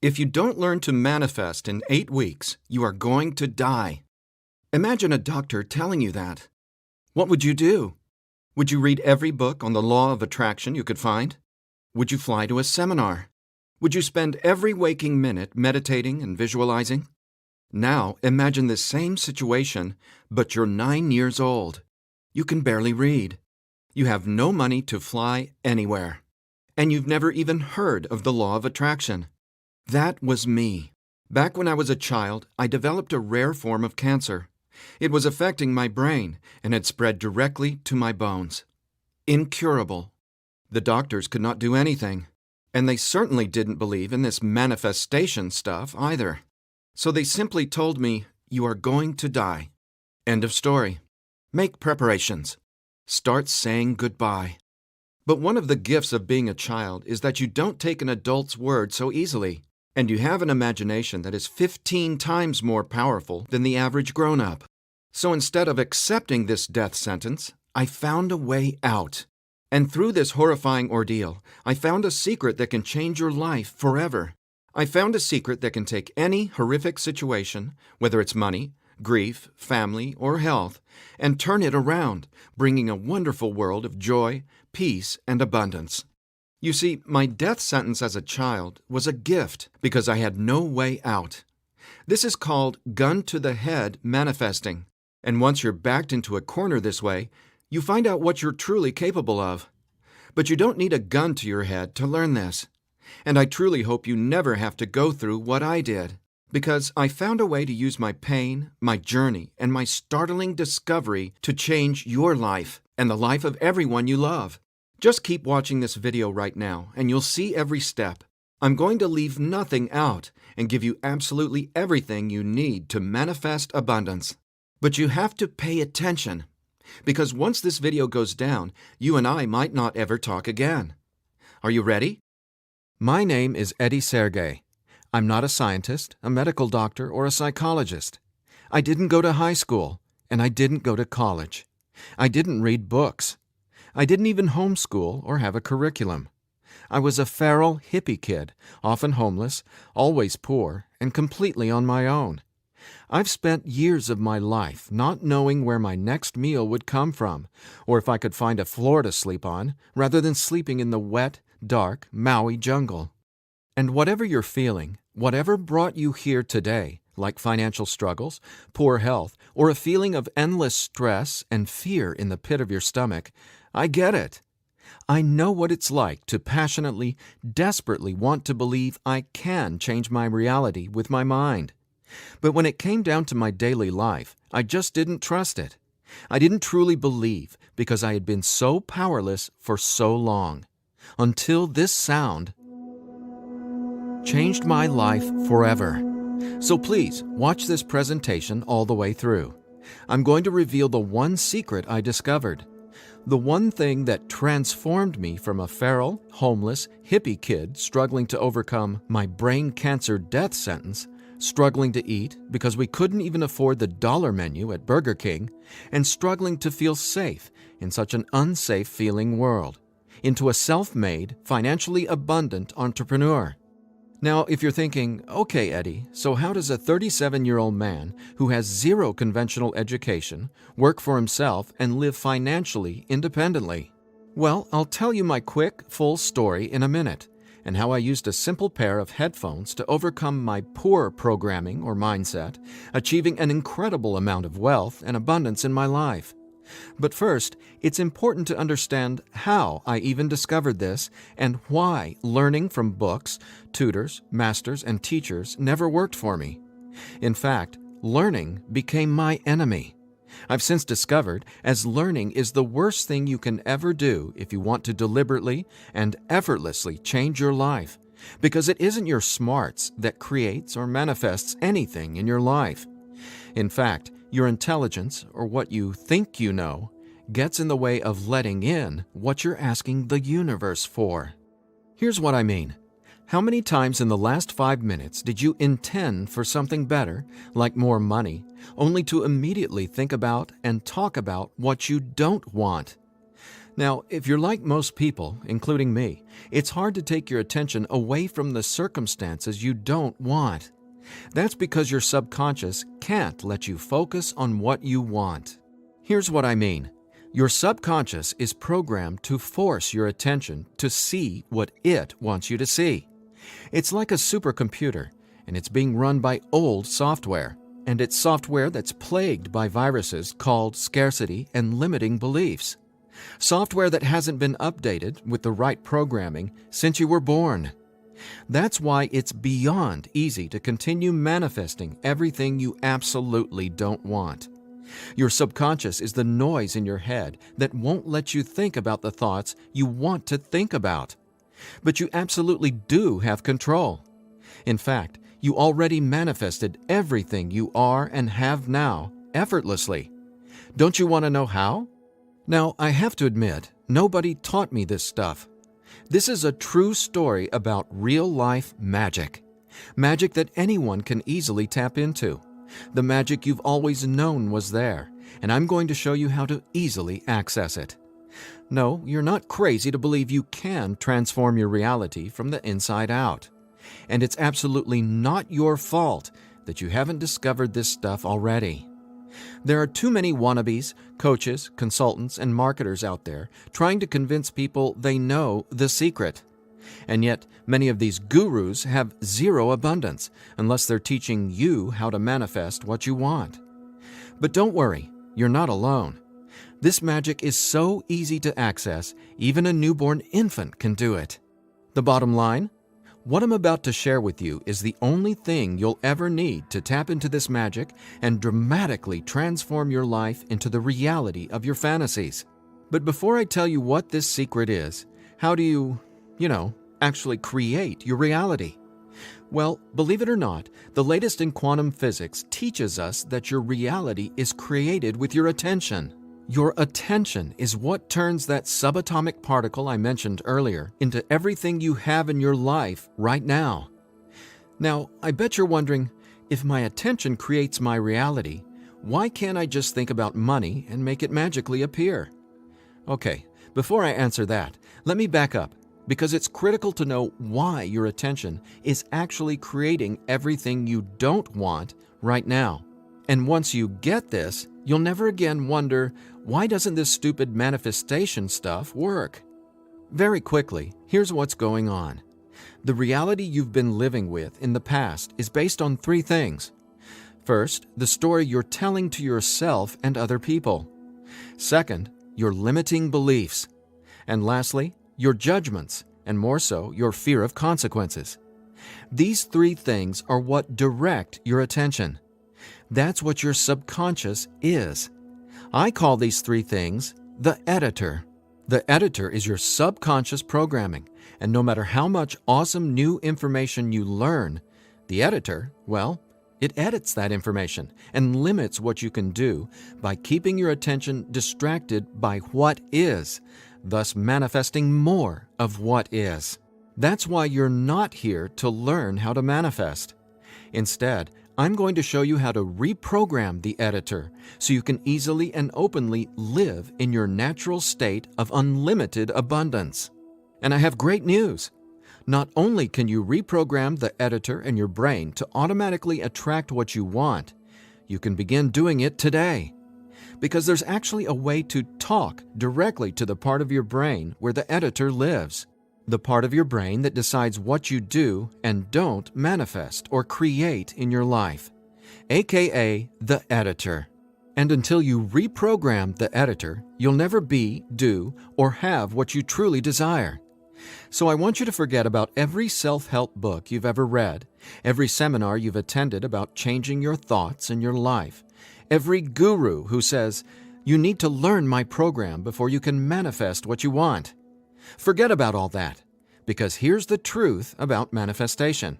If you don't learn to manifest in 8 weeks, you are going to die. Imagine a doctor telling you that. What would you do? Would you read every book on the law of attraction you could find? Would you fly to a seminar? Would you spend every waking minute meditating and visualizing? Now imagine this same situation, but you're 9 years old. You can barely read. You have no money to fly anywhere. And you've never even heard of the law of attraction. That was me. Back when I was a child, I developed a rare form of cancer. It was affecting my brain and had spread directly to my bones. Incurable. The doctors could not do anything. And they certainly didn't believe in this manifestation stuff either. So they simply told me, "You are going to die." End of story. Make preparations. Start saying goodbye. But one of the gifts of being a child is that you don't take an adult's word so easily, and you have an imagination that is 15 times more powerful than the average grown-up. So instead of accepting this death sentence, I found a way out. And through this horrifying ordeal, I found a secret that can change your life forever. I found a secret that can take any horrific situation, whether it's money, grief, family, or health, and turn it around, bringing a wonderful world of joy, peace, and abundance. You see, my death sentence as a child was a gift because I had no way out. This is called gun to the head manifesting. And once you're backed into a corner this way, you find out what you're truly capable of. But you don't need a gun to your head to learn this. And I truly hope you never have to go through what I did, because I found a way to use my pain, my journey, and my startling discovery to change your life and the life of everyone you love. Just keep watching this video right now, and you'll see every step. I'm going to leave nothing out and give you absolutely everything you need to manifest abundance. But you have to pay attention, because once this video goes down, you and I might not ever talk again. Are you ready? My name is Eddie Sergey. I'm not a scientist, a medical doctor, or a psychologist. I didn't go to high school, and I didn't go to college. I didn't read books. I didn't even homeschool or have a curriculum. I was a feral hippie kid, often homeless, always poor, and completely on my own. I've spent years of my life not knowing where my next meal would come from, or if I could find a floor to sleep on, rather than sleeping in the wet, dark Maui jungle. And whatever you're feeling, whatever brought you here today, like financial struggles, poor health, or a feeling of endless stress and fear in the pit of your stomach, I get it. I know what it's like to passionately, desperately want to believe I can change my reality with my mind. But when it came down to my daily life, I just didn't trust it. I didn't truly believe because I had been so powerless for so long. Until this sound changed my life forever. So please, watch this presentation all the way through. I'm going to reveal the one secret I discovered. The one thing that transformed me from a feral, homeless, hippie kid struggling to overcome my brain cancer death sentence, struggling to eat because we couldn't even afford the dollar menu at Burger King, and struggling to feel safe in such an unsafe-feeling world, into a self-made, financially abundant entrepreneur. Now, if you're thinking, okay, Eddie, so how does a 37-year-old man who has zero conventional education work for himself and live financially independently? Well, I'll tell you my quick, full story in a minute, and how I used a simple pair of headphones to overcome my poor programming or mindset, achieving an incredible amount of wealth and abundance in my life. But first, it's important to understand how I even discovered this and why learning from books, tutors, masters, and teachers never worked for me. In fact, learning became my enemy. I've since discovered as learning is the worst thing you can ever do if you want to deliberately and effortlessly change your life, because it isn't your smarts that creates or manifests anything in your life. In fact, your intelligence, or what you think you know, gets in the way of letting in what you're asking the universe for. Here's what I mean. How many times in the last 5 minutes did you intend for something better, like more money, only to immediately think about and talk about what you don't want? Now, if you're like most people, including me, it's hard to take your attention away from the circumstances you don't want. That's because your subconscious can't let you focus on what you want. Here's what I mean. Your subconscious is programmed to force your attention to see what it wants you to see. It's like a supercomputer, and it's being run by old software. And it's software that's plagued by viruses called scarcity and limiting beliefs. Software that hasn't been updated with the right programming since you were born. That's why it's beyond easy to continue manifesting everything you absolutely don't want. Your subconscious is the noise in your head that won't let you think about the thoughts you want to think about. But you absolutely do have control. In fact, you already manifested everything you are and have now effortlessly. Don't you want to know how? Now, I have to admit, nobody taught me this stuff. This is a true story about real-life magic. Magic that anyone can easily tap into. The magic you've always known was there, and I'm going to show you how to easily access it. No, you're not crazy to believe you can transform your reality from the inside out. And it's absolutely not your fault that you haven't discovered this stuff already. There are too many wannabes, coaches, consultants, and marketers out there trying to convince people they know the secret. And yet, many of these gurus have zero abundance unless they're teaching you how to manifest what you want. But don't worry, you're not alone. This magic is so easy to access, even a newborn infant can do it. The bottom line? What I'm about to share with you is the only thing you'll ever need to tap into this magic and dramatically transform your life into the reality of your fantasies. But before I tell you what this secret is, how do you actually create your reality? Well, believe it or not, the latest in quantum physics teaches us that your reality is created with your attention. Your attention is what turns that subatomic particle I mentioned earlier into everything you have in your life right now. Now, I bet you're wondering, if my attention creates my reality, why can't I just think about money and make it magically appear? Okay, before I answer that, let me back up, because it's critical to know why your attention is actually creating everything you don't want right now. And once you get this, you'll never again wonder, why doesn't this stupid manifestation stuff work? Very quickly, here's what's going on. The reality you've been living with in the past is based on three things. First, the story you're telling to yourself and other people. Second, your limiting beliefs. And lastly, your judgments, and more so, your fear of consequences. These three things are what direct your attention. That's what your subconscious is. I call these three things the editor. The editor is your subconscious programming, and no matter how much awesome new information you learn, the editor, well, it edits that information and limits what you can do by keeping your attention distracted by what is, thus manifesting more of what is. That's why you're not here to learn how to manifest. Instead, I'm going to show you how to reprogram the editor so you can easily and openly live in your natural state of unlimited abundance. And I have great news. Not only can you reprogram the editor in your brain to automatically attract what you want, you can begin doing it today. Because there's actually a way to talk directly to the part of your brain where the editor lives. The part of your brain that decides what you do and don't manifest or create in your life, aka the editor. And until you reprogram the editor, you'll never be, do, or have what you truly desire. So I want you to forget about every self-help book you've ever read, every seminar you've attended about changing your thoughts and your life, every guru who says, you need to learn my program before you can manifest what you want. Forget about all that, because here's the truth about manifestation.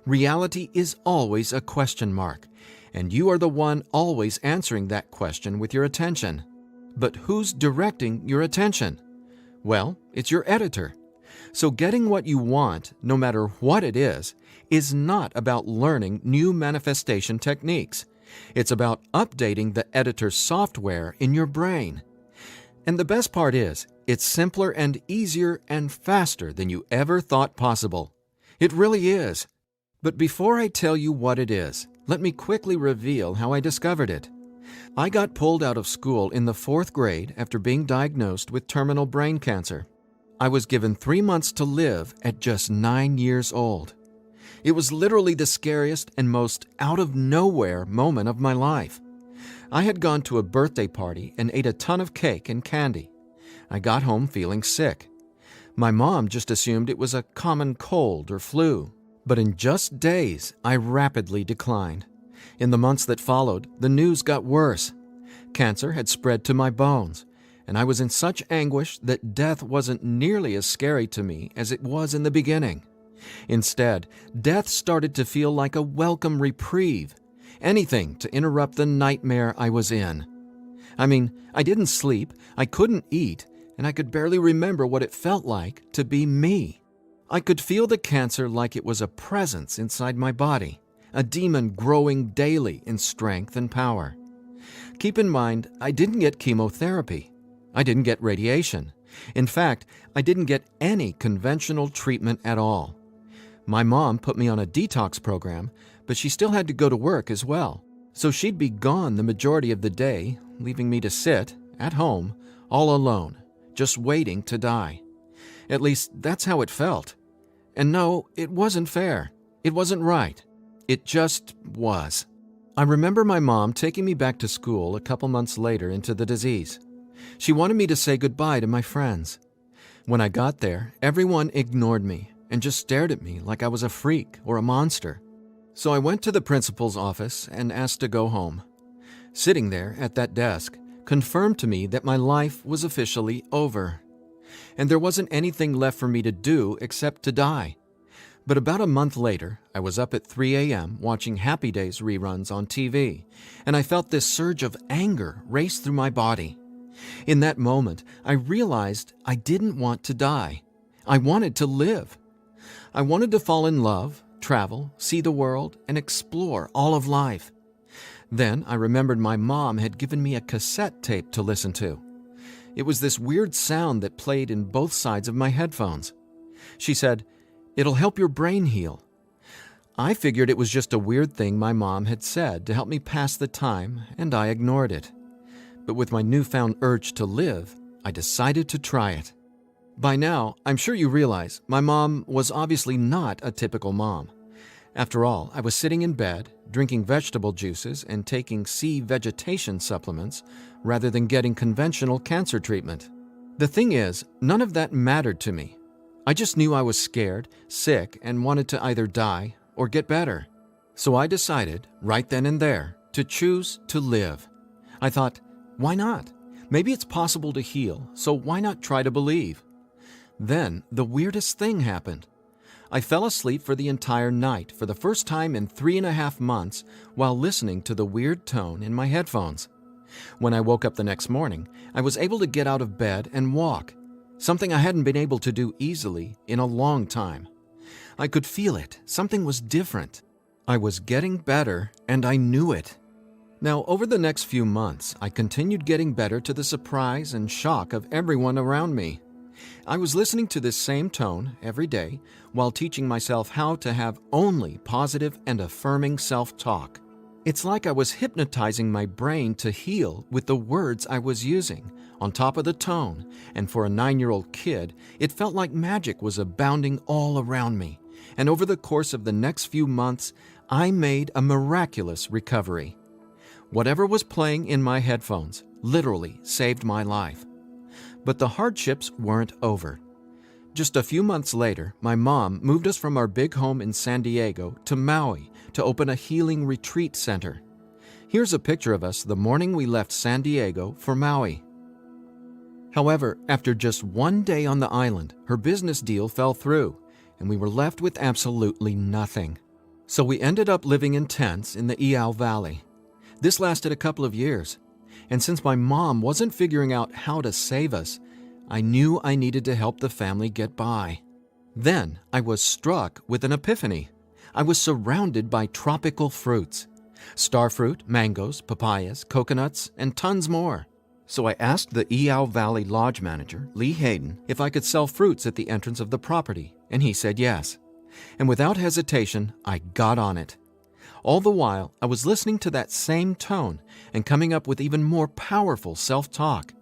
Reality is always a question mark, and you are the one always answering that question with your attention. But who's directing your attention? Well, it's your editor. So getting what you want, no matter what it is not about learning new manifestation techniques. It's about updating the editor's software in your brain. And the best part is, it's simpler and easier and faster than you ever thought possible. It really is. But before I tell you what it is, let me quickly reveal how I discovered it. I got pulled out of school in the 4th grade after being diagnosed with terminal brain cancer. I was given 3 months to live at just 9 years old. It was literally the scariest and most out-of-nowhere moment of my life. I had gone to a birthday party and ate a ton of cake and candy. I got home feeling sick. My mom just assumed it was a common cold or flu. But in just days, I rapidly declined. In the months that followed, the news got worse. Cancer had spread to my bones, and I was in such anguish that death wasn't nearly as scary to me as it was in the beginning. Instead, death started to feel like a welcome reprieve, anything to interrupt the nightmare I was in. I mean, I didn't sleep, I couldn't eat, and I could barely remember what it felt like to be me. I could feel the cancer like it was a presence inside my body, a demon growing daily in strength and power. Keep in mind, I didn't get chemotherapy. I didn't get radiation. In fact, I didn't get any conventional treatment at all. My mom put me on a detox program, but she still had to go to work as well. So she'd be gone the majority of the day, leaving me to sit, at home, all alone, just waiting to die. At least, that's how it felt. And no, it wasn't fair. It wasn't right. It just was. I remember my mom taking me back to school a couple months later into the disease. She wanted me to say goodbye to my friends. When I got there, everyone ignored me and just stared at me like I was a freak or a monster. So I went to the principal's office and asked to go home. Sitting there at that desk confirmed to me that my life was officially over. And there wasn't anything left for me to do except to die. But about a month later, I was up at 3 a.m. watching Happy Days reruns on TV, and I felt this surge of anger race through my body. In that moment, I realized I didn't want to die. I wanted to live. I wanted to fall in love, travel, see the world, and explore all of life. Then I remembered my mom had given me a cassette tape to listen to. It was this weird sound that played in both sides of my headphones. She said, "It'll help your brain heal." I figured it was just a weird thing my mom had said to help me pass the time, and I ignored it. But with my newfound urge to live, I decided to try it. By now, I'm sure you realize my mom was obviously not a typical mom. After all, I was sitting in bed, drinking vegetable juices and taking sea vegetation supplements rather than getting conventional cancer treatment. The thing is, none of that mattered to me. I just knew I was scared, sick, and wanted to either die or get better. So I decided, right then and there, to choose to live. I thought, why not? Maybe it's possible to heal, so why not try to believe? Then, the weirdest thing happened. I fell asleep for the entire night for the first time in 3.5 months while listening to the weird tone in my headphones. When I woke up the next morning, I was able to get out of bed and walk, something I hadn't been able to do easily in a long time. I could feel it. Something was different. I was getting better, and I knew it. Now, over the next few months, I continued getting better to the surprise and shock of everyone around me. I was listening to this same tone every day while teaching myself how to have only positive and affirming self-talk. It's like I was hypnotizing my brain to heal with the words I was using, on top of the tone, and for a 9-year-old kid, it felt like magic was abounding all around me. And over the course of the next few months, I made a miraculous recovery. Whatever was playing in my headphones literally saved my life. But the hardships weren't over. Just a few months later, my mom moved us from our big home in San Diego to Maui to open a healing retreat center. Here's a picture of us the morning we left San Diego for Maui. However, after just one day on the island, her business deal fell through, and we were left with absolutely nothing. So we ended up living in tents in the Iao Valley. This lasted a couple of years, and since my mom wasn't figuring out how to save us, I knew I needed to help the family get by. Then I was struck with an epiphany. I was surrounded by tropical fruits: starfruit, mangoes, papayas, coconuts, and tons more. So I asked the Eau Valley Lodge manager, Lee Hayden, if I could sell fruits at the entrance of the property, and he said yes. And without hesitation, I got on it. All the while, I was listening to that same tone and coming up with even more powerful self-talk.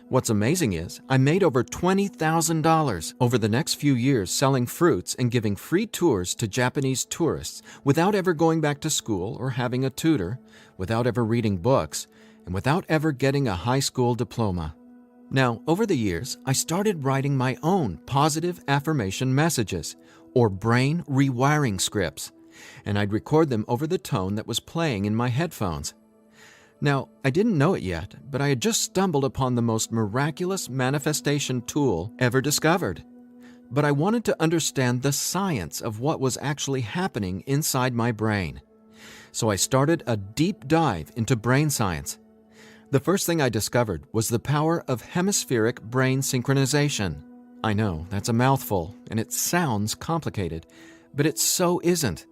What's amazing is I made over $20,000 over the next few years selling fruits and giving free tours to Japanese tourists without ever going back to school or having a tutor, without ever reading books, and without ever getting a high school diploma. Now, over the years, I started writing my own positive affirmation messages, or brain rewiring scripts, and I'd record them over the tone that was playing in my headphones. Now, I didn't know it yet, but I had just stumbled upon the most miraculous manifestation tool ever discovered. But I wanted to understand the science of what was actually happening inside my brain. So I started a deep dive into brain science. The first thing I discovered was the power of hemispheric brain synchronization. I know, that's a mouthful, and it sounds complicated, but it so isn't.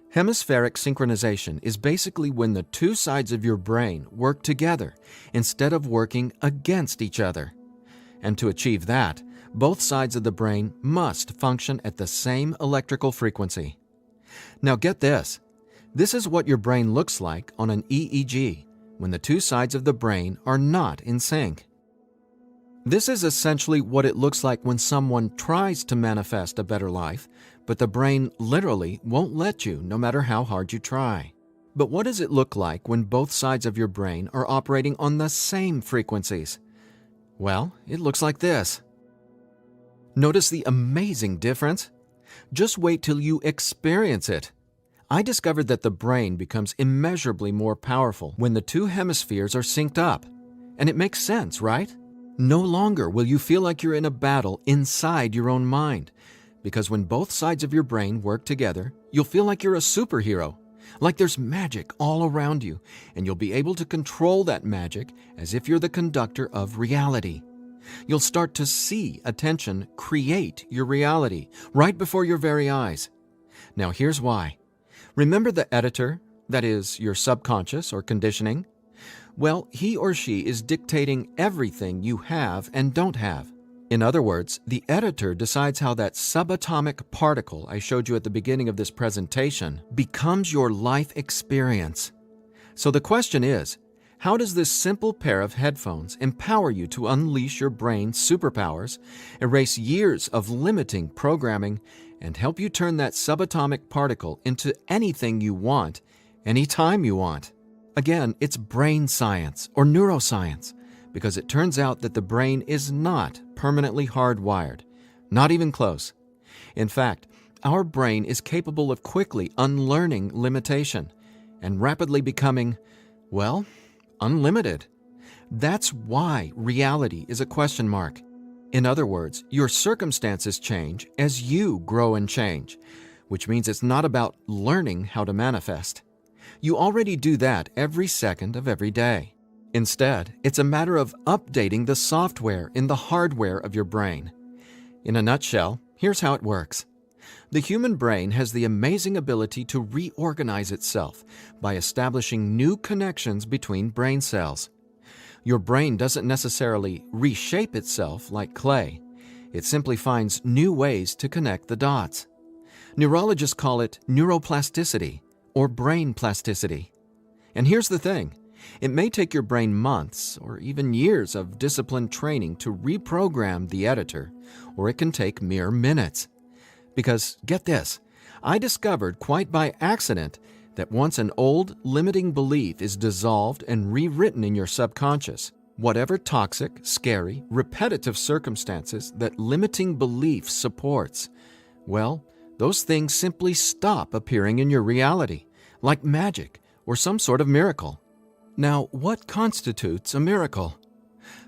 Hemispheric synchronization is basically when the two sides of your brain work together instead of working against each other. And to achieve that, both sides of the brain must function at the same electrical frequency. Now get this. This is what your brain looks like on an EEG when the two sides of the brain are not in sync. This is essentially what it looks like when someone tries to manifest a better life, but the brain literally won't let you no matter how hard you try. But what does it look like when both sides of your brain are operating on the same frequencies? Well, it looks like this. Notice the amazing difference? Just wait till you experience it. I discovered that the brain becomes immeasurably more powerful when the two hemispheres are synced up. And it makes sense, right? No longer will you feel like you're in a battle inside your own mind, because when both sides of your brain work together, you'll feel like you're a superhero, like there's magic all around you, and you'll be able to control that magic as if you're the conductor of reality. You'll start to see attention create your reality right before your very eyes. Now here's why. Remember the editor, that is, your subconscious or conditioning? Well, he or she is dictating everything you have and don't have. In other words, the editor decides how that subatomic particle I showed you at the beginning of this presentation becomes your life experience. So the question is, how does this simple pair of headphones empower you to unleash your brain's superpowers, erase years of limiting programming, and help you turn that subatomic particle into anything you want, anytime you want? Again, it's brain science or neuroscience, because it turns out that the brain is not permanently hardwired, not even close. In fact, our brain is capable of quickly unlearning limitation and rapidly becoming, well, unlimited. That's why reality is a question mark. In other words, your circumstances change as you grow and change, which means it's not about learning how to manifest. You already do that every second of every day. Instead, it's a matter of updating the software in the hardware of your brain. In a nutshell, here's how it works. The human brain has the amazing ability to reorganize itself by establishing new connections between brain cells. Your brain doesn't necessarily reshape itself like clay. It simply finds new ways to connect the dots. Neurologists call it neuroplasticity or brain plasticity. And here's the thing. It may take your brain months or even years of disciplined training to reprogram the editor, or it can take mere minutes. Because, get this, I discovered quite by accident that once an old, limiting belief is dissolved and rewritten in your subconscious, whatever toxic, scary, repetitive circumstances that limiting belief supports, well, those things simply stop appearing in your reality, like magic or some sort of miracle. Now, what constitutes a miracle?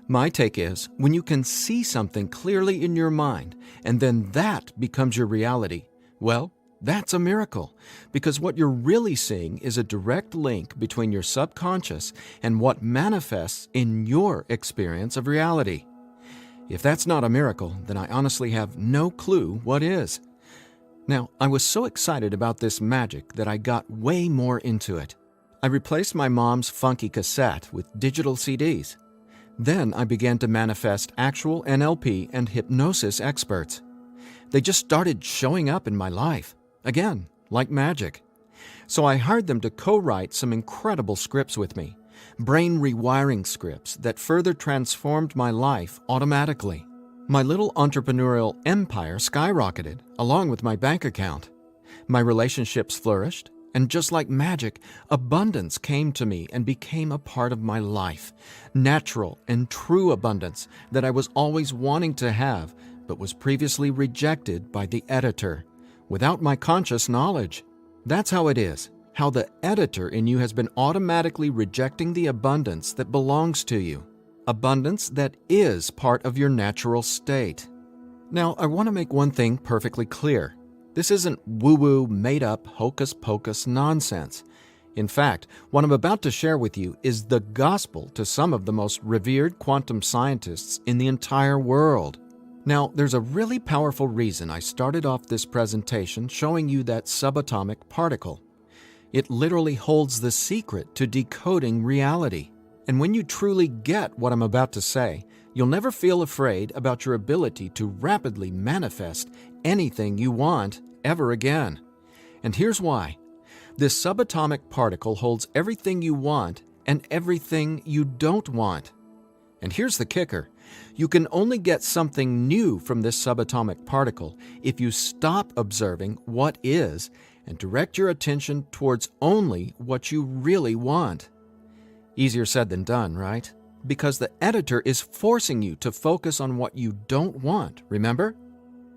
My take is when you can see something clearly in your mind and then that becomes your reality, well, that's a miracle, because what you're really seeing is a direct link between your subconscious and what manifests in your experience of reality. If that's not a miracle, then I honestly have no clue what is. Now, I was so excited about this magic that I got way more into it. I replaced my mom's funky cassette with digital CDs. Then I began to manifest actual NLP and hypnosis experts. They just started showing up in my life, again, like magic. So I hired them to co-write some incredible scripts with me, brain rewiring scripts that further transformed my life automatically. My little entrepreneurial empire skyrocketed, along with my bank account. My relationships flourished, and just like magic, abundance came to me and became a part of my life. Natural and true abundance that I was always wanting to have, but was previously rejected by the editor, without my conscious knowledge. That's how it is, how the editor in you has been automatically rejecting the abundance that belongs to you. Abundance that is part of your natural state. Now, I want to make one thing perfectly clear. This isn't woo-woo, made-up, hocus-pocus nonsense. In fact, what I'm about to share with you is the gospel to some of the most revered quantum scientists in the entire world. Now, there's a really powerful reason I started off this presentation showing you that subatomic particle. It literally holds the secret to decoding reality. And when you truly get what I'm about to say, you'll never feel afraid about your ability to rapidly manifest anything you want ever again. And here's why. This subatomic particle holds everything you want and everything you don't want. And here's the kicker. You can only get something new from this subatomic particle if you stop observing what is and direct your attention towards only what you really want. Easier said than done, right? Because the editor is forcing you to focus on what you don't want, remember?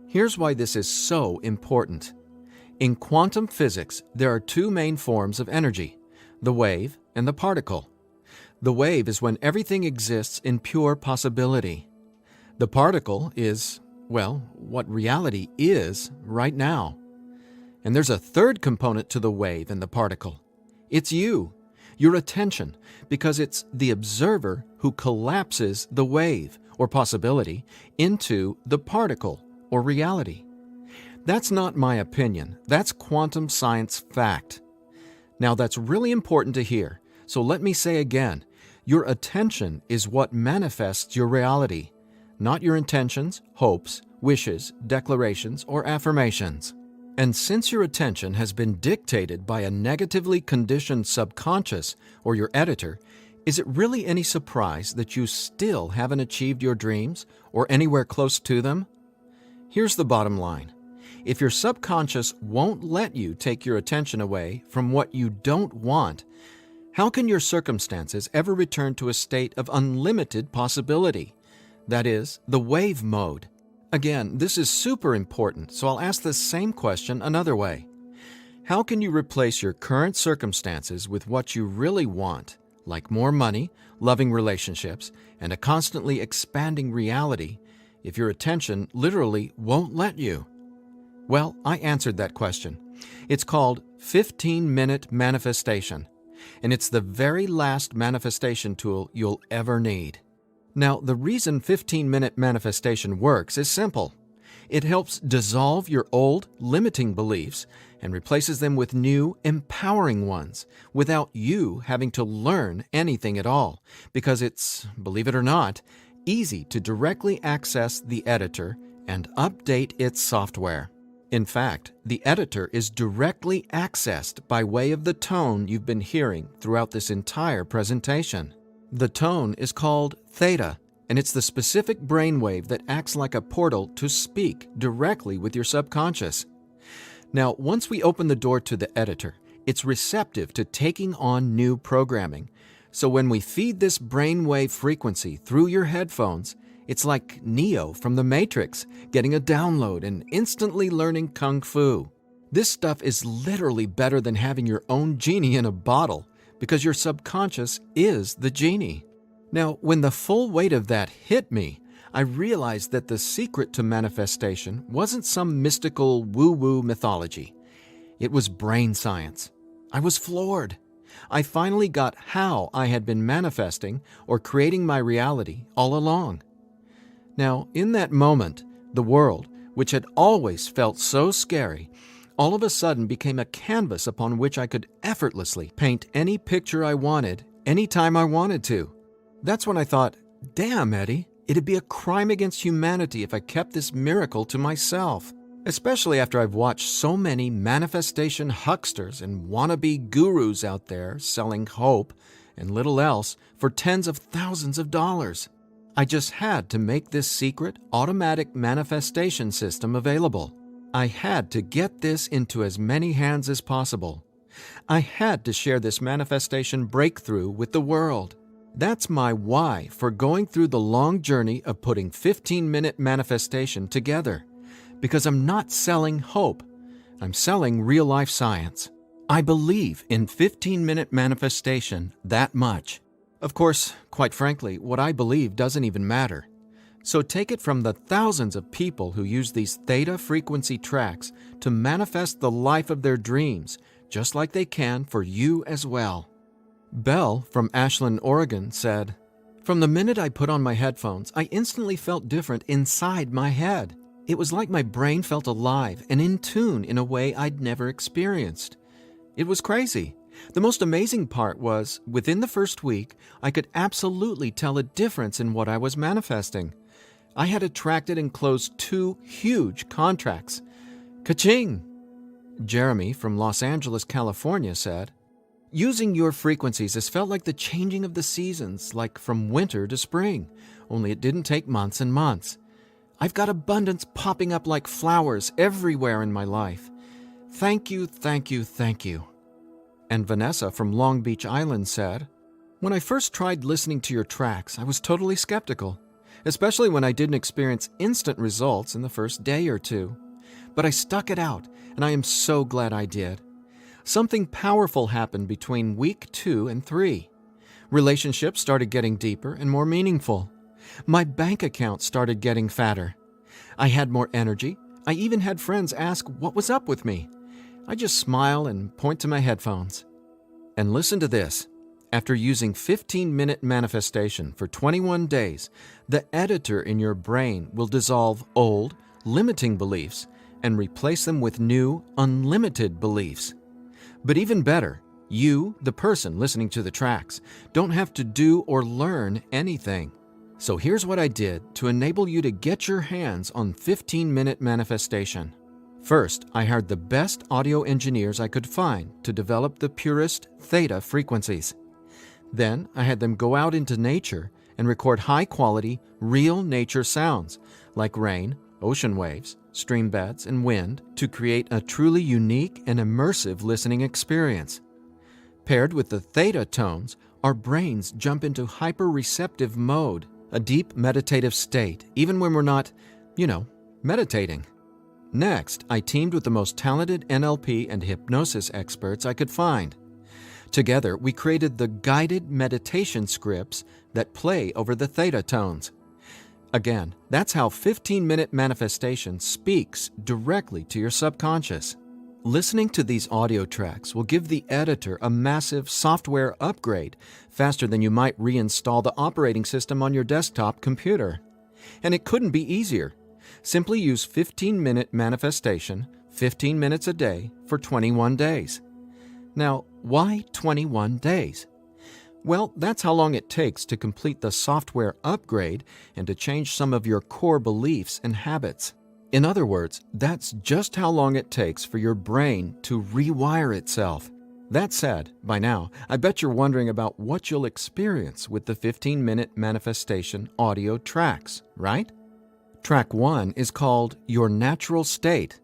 Here's why this is so important. In quantum physics, there are two main forms of energy, the wave and the particle. The wave is when everything exists in pure possibility. The particle is, well, what reality is right now. And there's a third component to the wave and the particle. It's you, your attention, because it's the observer who collapses the wave, or possibility, into the particle, or reality. That's not my opinion. That's quantum science fact. Now that's really important to hear, so let me say again, your attention is what manifests your reality, not your intentions, hopes, wishes, declarations, or affirmations. And since your attention has been dictated by a negatively conditioned subconscious or your editor, is it really any surprise that you still haven't achieved your dreams or anywhere close to them? Here's the bottom line. If your subconscious won't let you take your attention away from what you don't want, how can your circumstances ever return to a state of unlimited possibility? That is, the wave mode. Again, this is super important, so I'll ask the same question another way. How can you replace your current circumstances with what you really want, like more money, loving relationships, and a constantly expanding reality, if your attention literally won't let you? Well, I answered that question. It's called 15-minute manifestation, and it's the very last manifestation tool you'll ever need. Now, the reason 15-minute manifestation works is simple. It helps dissolve your old, limiting beliefs and replaces them with new, empowering ones without you having to learn anything at all, because it's, believe it or not, easy to directly access the editor and update its software. In fact, the editor is directly accessed by way of the tone you've been hearing throughout this entire presentation. The tone is called theta, and it's the specific brainwave that acts like a portal to speak directly with your subconscious. Now, once we open the door to the editor, it's receptive to taking on new programming. So when we feed this brainwave frequency through your headphones, it's like Neo from the Matrix, getting a download and instantly learning Kung Fu. This stuff is literally better than having your own genie in a bottle, because your subconscious is the genie. Now, when the full weight of that hit me, I realized that the secret to manifestation wasn't some mystical woo-woo mythology. It was brain science. I was floored. I finally got how I had been manifesting or creating my reality all along. Now, in that moment, the world, which had always felt so scary, all of a sudden became a canvas upon which I could effortlessly paint any picture I wanted, anytime I wanted to. That's when I thought, Damn, Eddie, it'd be a crime against humanity if I kept this miracle to myself. Especially after I've watched so many manifestation hucksters and wannabe gurus out there selling hope and little else for tens of thousands of dollars. I just had to make this secret automatic manifestation system available. I had to get this into as many hands as possible. I had to share this manifestation breakthrough with the world. That's my why for going through the long journey of putting 15-minute manifestation together. Because I'm not selling hope. I'm selling real-life science. I believe in 15-minute manifestation that much. Of course, quite frankly, what I believe doesn't even matter. So take it from the thousands of people who use these theta frequency tracks to manifest the life of their dreams, just like they can for you as well. Belle from Ashland, Oregon said, "From the minute I put on my headphones, I instantly felt different inside my head. It was like my brain felt alive and in tune in a way I'd never experienced. It was crazy. The most amazing part was, within the first week, I could absolutely tell a difference in what I was manifesting. I had attracted and closed 2 huge contracts. Ka-ching!" Jeremy from Los Angeles, California said, "Using your frequencies has felt like the changing of the seasons, like from winter to spring, only it didn't take months and months. I've got abundance popping up like flowers everywhere in my life. Thank you, thank you, thank you." And Vanessa from Long Beach Island said, "When I first tried listening to your tracks, I was totally skeptical, especially when I didn't experience instant results in the first day or 2. But I stuck it out, and I am so glad I did. Something powerful happened between week 2 and 3. Relationships started getting deeper and more meaningful. My bank account started getting fatter. I had more energy. I even had friends ask what was up with me. I just smile and point to my headphones. And listen to this. After using 15-minute manifestation for 21 days, the editor in your brain will dissolve old, limiting beliefs and replace them with new, unlimited beliefs. But even better, you, the person listening to the tracks, don't have to do or learn anything. So here's what I did to enable you to get your hands on 15-minute manifestation. First, I hired the best audio engineers I could find to develop the purest theta frequencies. Then, I had them go out into nature and record high-quality, real nature sounds like rain, ocean waves, stream beds, and wind to create a truly unique and immersive listening experience. Paired with the theta tones, our brains jump into hyper-receptive mode, a deep meditative state, even when we're not, meditating. Next, I teamed with the most talented NLP and hypnosis experts I could find. Together, we created the guided meditation scripts that play over the theta tones. Again, that's how 15-minute manifestation speaks directly to your subconscious. Listening to these audio tracks will give the editor a massive software upgrade faster than you might reinstall the operating system on your desktop computer. And it couldn't be easier. Simply use 15-minute manifestation, 15 minutes a day, for 21 days. Now, why 21 days? Well, that's how long it takes to complete the software upgrade and to change some of your core beliefs and habits. In other words, that's just how long it takes for your brain to rewire itself. That said, by now, I bet you're wondering about what you'll experience with the 15-minute manifestation audio tracks, right? Track 1 is called Your Natural State.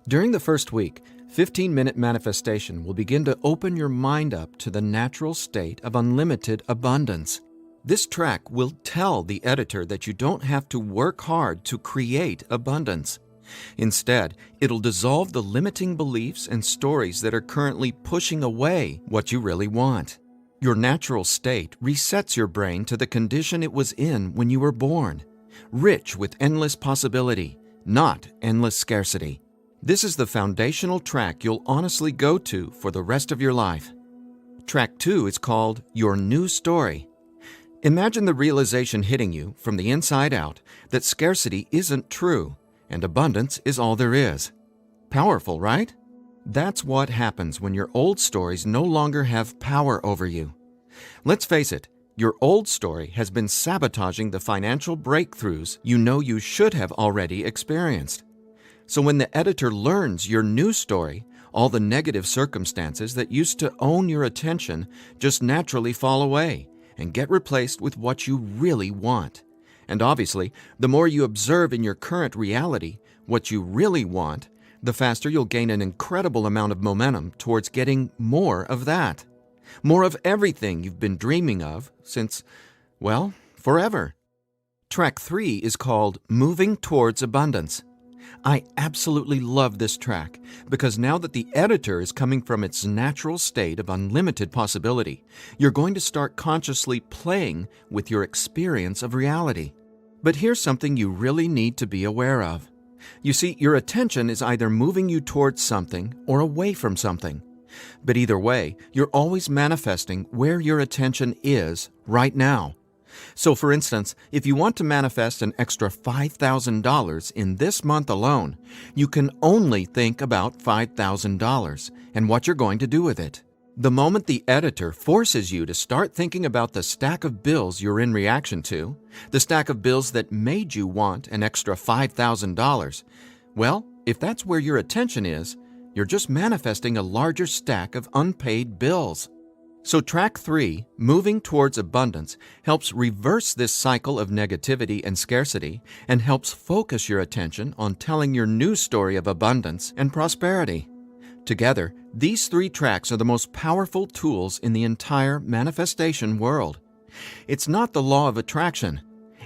During the first week, 15-minute manifestation will begin to open your mind up to the natural state of unlimited abundance. This track will tell the editor that you don't have to work hard to create abundance. Instead, it'll dissolve the limiting beliefs and stories that are currently pushing away what you really want. Your natural state resets your brain to the condition it was in when you were born, rich with endless possibility, not endless scarcity. This is the foundational track you'll honestly go to for the rest of your life. Track 2 is called Your New Story. Imagine the realization hitting you from the inside out that scarcity isn't true and abundance is all there is. Powerful, right? That's what happens when your old stories no longer have power over you. Let's face it, Your old story has been sabotaging the financial breakthroughs you know you should have already experienced. So when the editor learns your new story, all the negative circumstances that used to own your attention just naturally fall away and get replaced with what you really want. And obviously, the more you observe in your current reality what you really want, the faster you'll gain an incredible amount of momentum towards getting more of that. More of everything you've been dreaming of since, well, forever. Track 3 is called Moving Towards Abundance. I absolutely love this track because now that the editor is coming from its natural state of unlimited possibility, you're going to start consciously playing with your experience of reality. But here's something you really need to be aware of. You see, your attention is either moving you towards something or away from something. But either way, you're always manifesting where your attention is right now. So for instance, if you want to manifest an extra $5,000 in this month alone, you can only think about $5,000 and what you're going to do with it. The moment the editor forces you to start thinking about the stack of bills you're in reaction to, the stack of bills that made you want an extra $5,000, well, if that's where your attention is, you're just manifesting a larger stack of unpaid bills. So track 3, Moving Towards Abundance, helps reverse this cycle of negativity and scarcity and helps focus your attention on telling your new story of abundance and prosperity. Together, these 3 tracks are the most powerful tools in the entire manifestation world. It's not the law of attraction.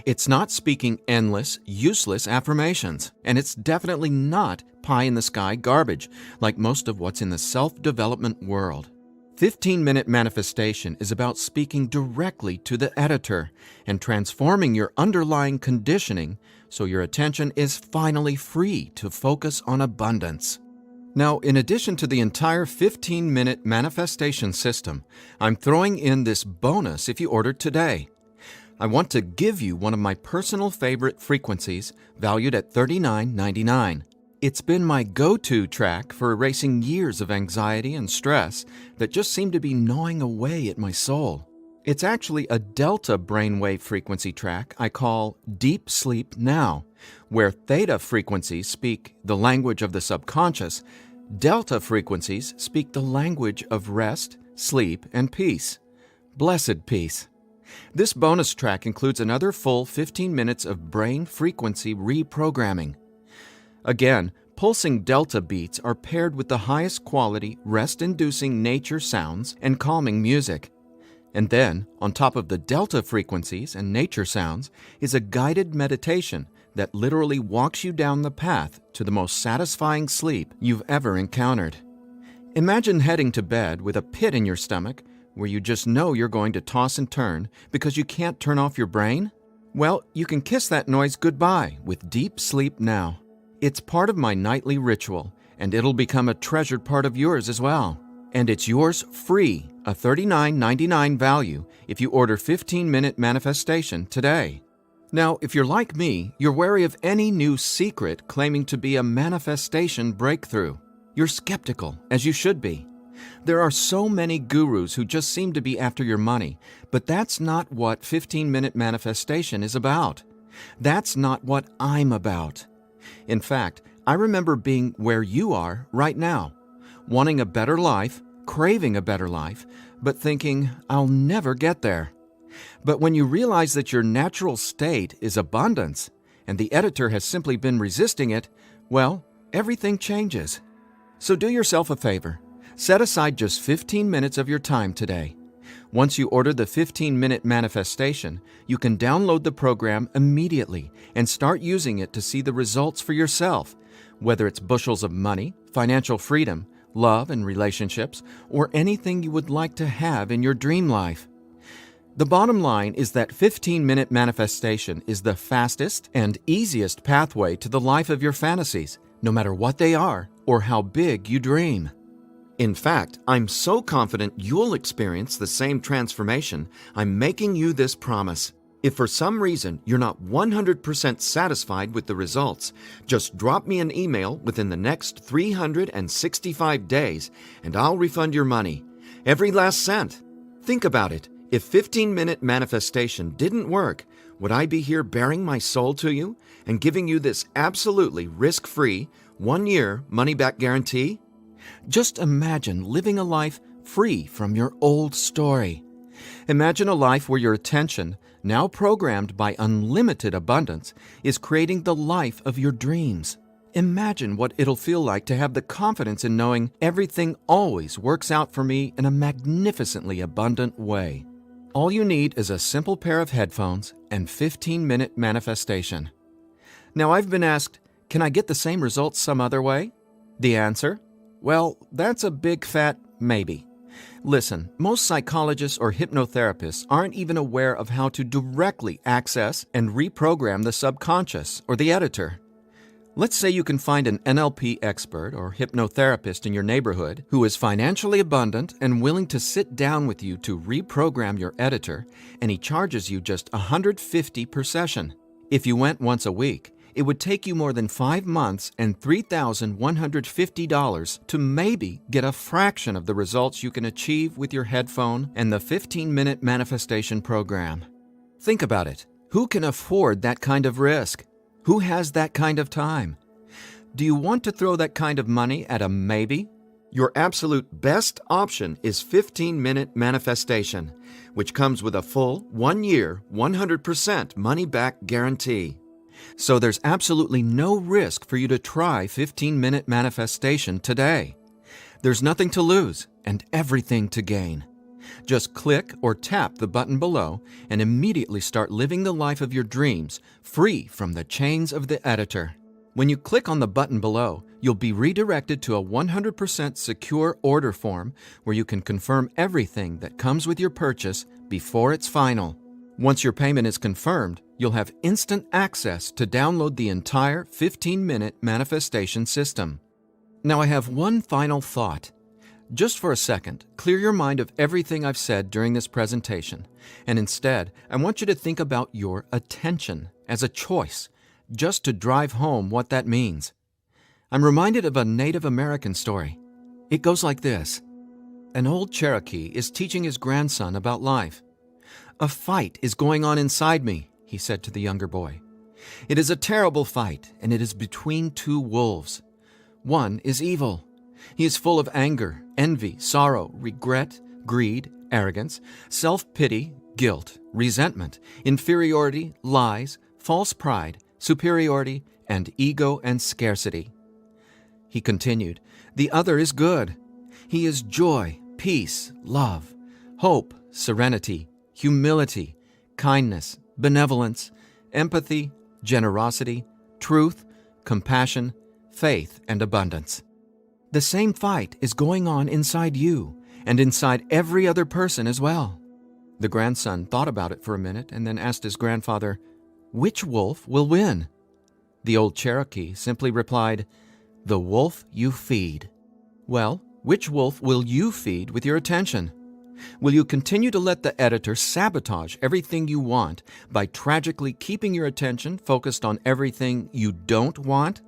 It's not speaking endless, useless affirmations. And it's definitely not pie-in-the-sky garbage like most of what's in the self-development world. 15-minute manifestation is about speaking directly to the editor and transforming your underlying conditioning so your attention is finally free to focus on abundance. Now, in addition to the entire 15-minute manifestation system, I'm throwing in this bonus if you order today. I want to give you one of my personal favorite frequencies valued at $39.99. It's been my go-to track for erasing years of anxiety and stress that just seem to be gnawing away at my soul. It's actually a delta brainwave frequency track I call Deep Sleep Now, where theta frequencies speak the language of the subconscious, delta frequencies speak the language of rest, sleep, and peace. Blessed peace. This bonus track includes another full 15 minutes of brain frequency reprogramming. Again, pulsing delta beats are paired with the highest quality, rest-inducing nature sounds and calming music. And then, on top of the delta frequencies and nature sounds, is a guided meditation that literally walks you down the path to the most satisfying sleep you've ever encountered. Imagine heading to bed with a pit in your stomach where you just know you're going to toss and turn because you can't turn off your brain? Well, you can kiss that noise goodbye with Deep Sleep Now. It's part of my nightly ritual, and it'll become a treasured part of yours as well. And it's yours free, a $39.99 value, if you order 15-minute manifestation today. Now, if you're like me, you're wary of any new secret claiming to be a manifestation breakthrough. You're skeptical, as you should be. There are so many gurus who just seem to be after your money, but that's not what 15-minute manifestation is about. That's not what I'm about. In fact, I remember being where you are right now, wanting a better life, craving a better life, but thinking, I'll never get there. But when you realize that your natural state is abundance, and the editor has simply been resisting it, well, everything changes. So do yourself a favor. Set aside just 15 minutes of your time today. Once you order the 15-minute manifestation, you can download the program immediately and start using it to see the results for yourself, whether it's bushels of money, financial freedom, love and relationships, or anything you would like to have in your dream life. The bottom line is that 15-minute manifestation is the fastest and easiest pathway to the life of your fantasies, no matter what they are or how big you dream. In fact, I'm so confident you'll experience the same transformation, I'm making you this promise. If for some reason you're not 100% satisfied with the results, just drop me an email within the next 365 days and I'll refund your money. Every last cent. Think about it. If 15-minute manifestation didn't work, would I be here bearing my soul to you and giving you this absolutely risk-free, 1-year money-back guarantee? Just imagine living a life free from your old story. Imagine a life where your attention, now programmed by unlimited abundance, is creating the life of your dreams. Imagine what it'll feel like to have the confidence in knowing everything always works out for me in a magnificently abundant way. All you need is a simple pair of headphones and 15-minute manifestation. Now, I've been asked, can I get the same results some other way? The answer? Well, that's a big fat maybe. Listen, most psychologists or hypnotherapists aren't even aware of how to directly access and reprogram the subconscious or the editor. Let's say you can find an NLP expert or hypnotherapist in your neighborhood who is financially abundant and willing to sit down with you to reprogram your editor, and he charges you just $150 per session. If you went once a week, it would take you more than 5 months and $3,150 to maybe get a fraction of the results you can achieve with your headphone and the 15-minute manifestation program. Think about it. Who can afford that kind of risk? Who has that kind of time? Do you want to throw that kind of money at a maybe? Your absolute best option is 15-minute manifestation, which comes with a full 1-year, 100% money-back guarantee. So there's absolutely no risk for you to try 15-minute manifestation today. There's nothing to lose and everything to gain. Just click or tap the button below and immediately start living the life of your dreams, free from the chains of the editor. When you click on the button below, you'll be redirected to a 100% secure order form where you can confirm everything that comes with your purchase before it's final. Once your payment is confirmed, you'll have instant access to download the entire 15-minute manifestation system. Now I have one final thought. Just for a second, clear your mind of everything I've said during this presentation, and instead, I want you to think about your attention as a choice, just to drive home what that means. I'm reminded of a Native American story. It goes like this. An old Cherokee is teaching his grandson about life. "A fight is going on inside me," he said to the younger boy. "It is a terrible fight, and it is between two wolves. One is evil. He is full of anger, envy, sorrow, regret, greed, arrogance, self-pity, guilt, resentment, inferiority, lies, false pride, superiority, and ego and scarcity." He continued, "The other is good. He is joy, peace, love, hope, serenity, humility, kindness, benevolence, empathy, generosity, truth, compassion, faith, and abundance." The same fight is going on inside you and inside every other person as well. The grandson thought about it for a minute and then asked his grandfather, "Which wolf will win?" The old Cherokee simply replied, "The wolf you feed." Well, which wolf will you feed with your attention? Will you continue to let the editor sabotage everything you want by tragically keeping your attention focused on everything you don't want?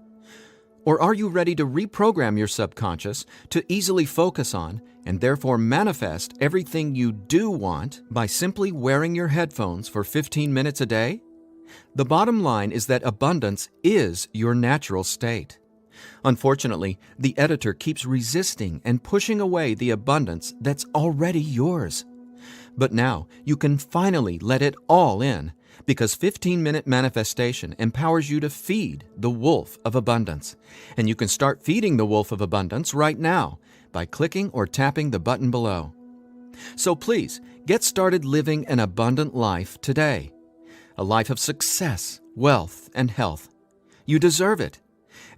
Or are you ready to reprogram your subconscious to easily focus on and therefore manifest everything you do want by simply wearing your headphones for 15 minutes a day? The bottom line is that abundance is your natural state. Unfortunately, the editor keeps resisting and pushing away the abundance that's already yours. But now you can finally let it all in, because 15-minute manifestation empowers you to feed the wolf of abundance. And you can start feeding the wolf of abundance right now by clicking or tapping the button below. So please, get started living an abundant life today. A life of success, wealth, and health. You deserve it.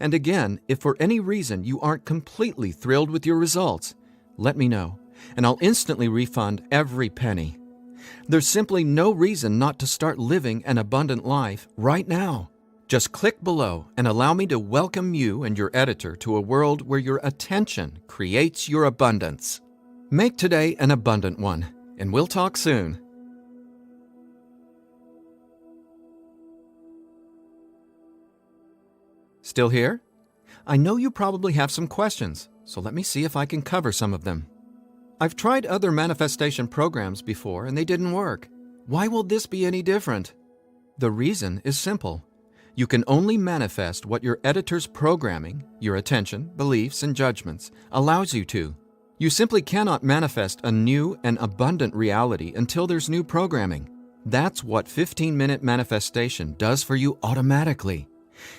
And again, if for any reason you aren't completely thrilled with your results, let me know, and I'll instantly refund every penny. There's simply no reason not to start living an abundant life right now. Just click below and allow me to welcome you and your editor to a world where your attention creates your abundance. Make today an abundant one, and we'll talk soon. Still here? I know you probably have some questions, so let me see if I can cover some of them. I've tried other manifestation programs before and they didn't work. Why will this be any different? The reason is simple. You can only manifest what your editor's programming, your attention, beliefs, and judgments, allows you to. You simply cannot manifest a new and abundant reality until there's new programming. That's what 15-minute manifestation does for you automatically.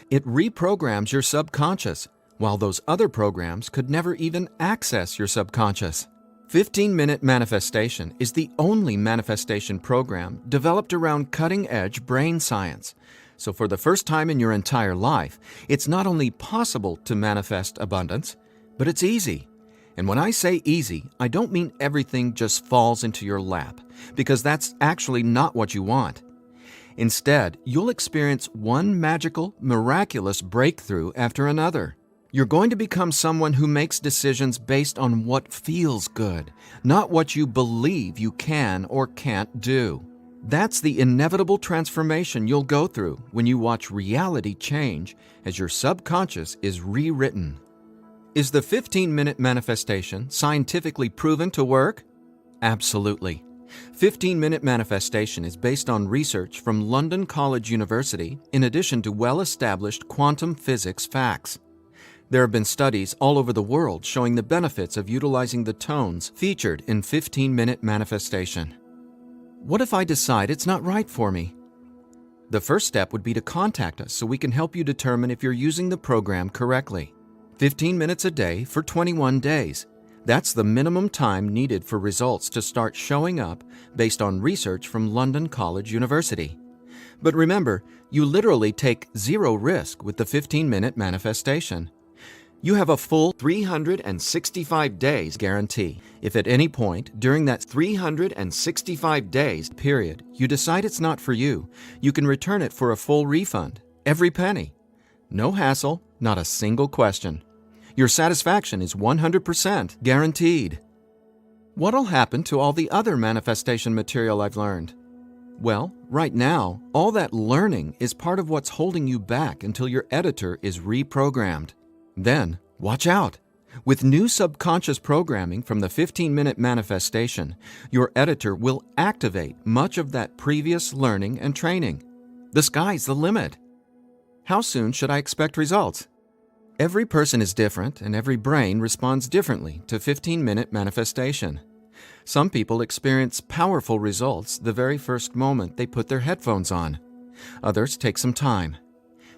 It reprograms your subconscious, while those other programs could never even access your subconscious. 15-minute manifestation is the only manifestation program developed around cutting-edge brain science. So for the first time in your entire life, it's not only possible to manifest abundance, but it's easy. And when I say easy, I don't mean everything just falls into your lap, because that's actually not what you want. Instead, you'll experience one magical, miraculous breakthrough after another. You're going to become someone who makes decisions based on what feels good, not what you believe you can or can't do. That's the inevitable transformation you'll go through when you watch reality change as your subconscious is rewritten. Is the 15-minute manifestation scientifically proven to work? Absolutely. 15-minute manifestation is based on research from London College University in addition to well-established quantum physics facts. There have been studies all over the world showing the benefits of utilizing the tones featured in 15-minute manifestation. What if I decide it's not right for me? The first step would be to contact us so we can help you determine if you're using the program correctly. 15 minutes a day for 21 days. That's the minimum time needed for results to start showing up based on research from London College University. But remember, you literally take zero risk with the 15-minute manifestation. You have a full 365 days guarantee. If at any point during that 365 days period you decide it's not for you, you can return it for a full refund, every penny. No hassle, not a single question. Your satisfaction is 100% guaranteed. What'll happen to all the other manifestation material I've learned? Well, right now, all that learning is part of what's holding you back until your editor is reprogrammed. Then, watch out! With new subconscious programming from the 15-minute manifestation, your editor will activate much of that previous learning and training. The sky's the limit. How soon should I expect results? Every person is different and every brain responds differently to 15-minute manifestation. Some people experience powerful results the very first moment they put their headphones on. Others take some time.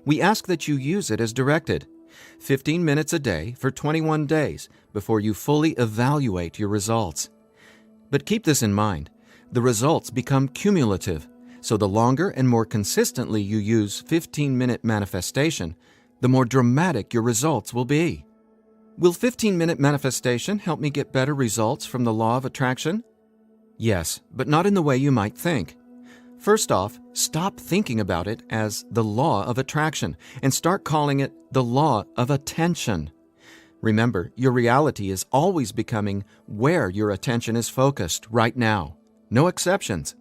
We ask that you use it as directed. 15 minutes a day for 21 days before you fully evaluate your results. But keep this in mind, the results become cumulative, so the longer and more consistently you use 15-minute manifestation, the more dramatic your results will be. Will 15-minute manifestation help me get better results from the law of attraction? Yes, but not in the way you might think. First off, stop thinking about it as the law of attraction and start calling it the law of attention. Remember, your reality is always becoming where your attention is focused right now. No exceptions.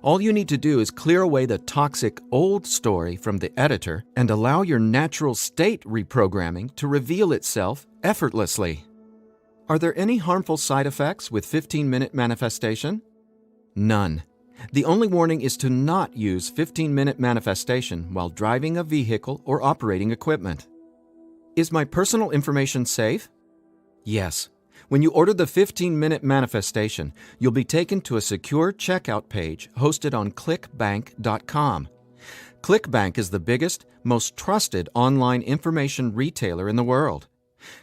All you need to do is clear away the toxic old story from the editor and allow your natural state reprogramming to reveal itself effortlessly. Are there any harmful side effects with 15-minute manifestation? None. The only warning is to not use 15-minute manifestation while driving a vehicle or operating equipment. Is my personal information safe? Yes. When you order the 15-minute manifestation, you'll be taken to a secure checkout page hosted on clickbank.com. ClickBank is the biggest, most trusted online information retailer in the world.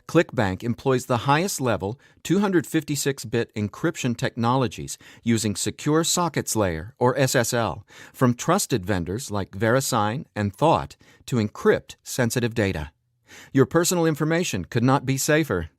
ClickBank employs the highest level 256-bit encryption technologies using Secure Sockets Layer, or SSL, from trusted vendors like VeriSign and Thought to encrypt sensitive data. Your personal information could not be safer.